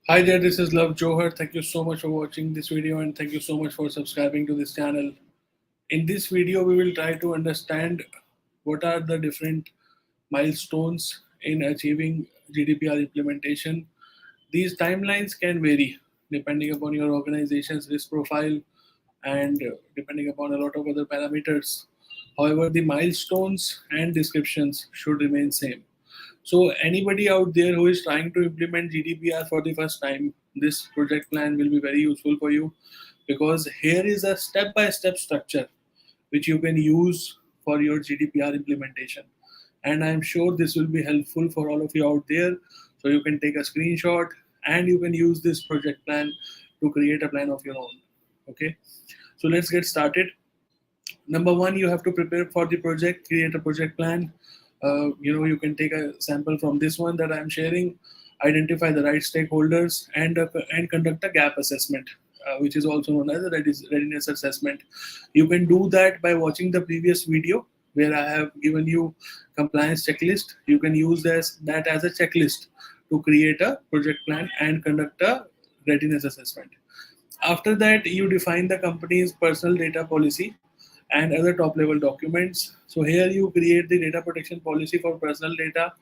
Hi there, this is Love Johar. Thank you so much for watching this video and thank you so much for subscribing to this channel. In this video, we will try to understand what are the different milestones in achieving GDPR implementation. These timelines can vary depending upon your organization's risk profile and depending upon a lot of other parameters. However, the milestones and descriptions should remain same. So anybody out there who is trying to implement GDPR for the first time, this project plan will be very useful for you because here is a step-by-step structure which you can use for your GDPR implementation. And I'm sure this will be helpful for all of you out there. So you can take a screenshot and you can use this project plan to create a plan of your own. Okay, so let's get started. Number one, you have to prepare for the project, create a project plan. You can take a sample from this one that I'm sharing, identify the right stakeholders, and conduct a gap assessment, which is also known as a readiness assessment. You can do that by watching the previous video where I have given you compliance checklist. You can use that as a checklist to create a project plan and conduct a readiness assessment. After that, you define the company's personal data policy and other top level documents. So here you create the data protection policy for personal data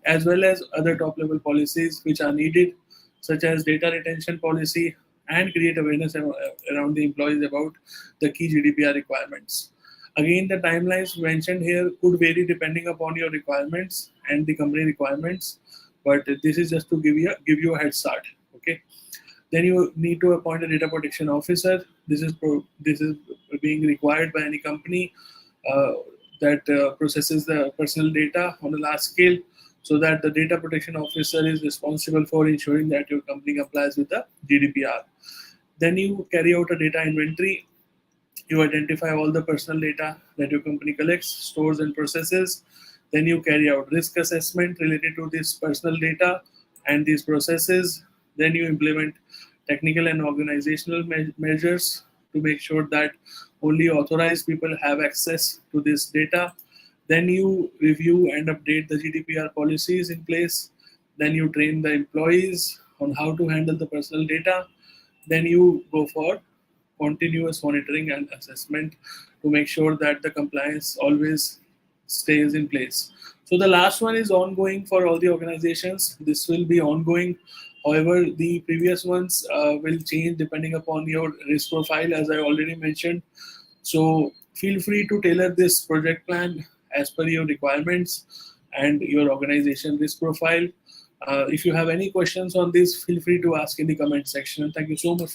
as well as other top level policies which are needed, such as data retention policy, and create awareness around the employees about the key GDPR requirements. Again, the timelines mentioned here could vary depending upon your requirements and the company requirements, but this is just to give you a head start. Okay. Then you need to appoint a data protection officer. This is being required by any company uh, that processes the personal data on a large scale, so that the data protection officer is responsible for ensuring that your company complies with the GDPR. Then you carry out a data inventory. You identify all the personal data that your company collects, stores, and processes. Then you carry out risk assessment related to this personal data and these processes. Then you implement technical and organizational measures to make sure that only authorized people have access to this data. Then you review and update the GDPR policies in place. Then you train the employees on how to handle the personal data. Then you go for continuous monitoring and assessment to make sure that the compliance always stays in place. So the last one is ongoing for all the organizations. This will be ongoing. However, the previous ones will change depending upon your risk profile, as I already mentioned. So feel free to tailor this project plan as per your requirements and your organization risk profile. If you have any questions on this, feel free to ask in the comment section. Thank you so much.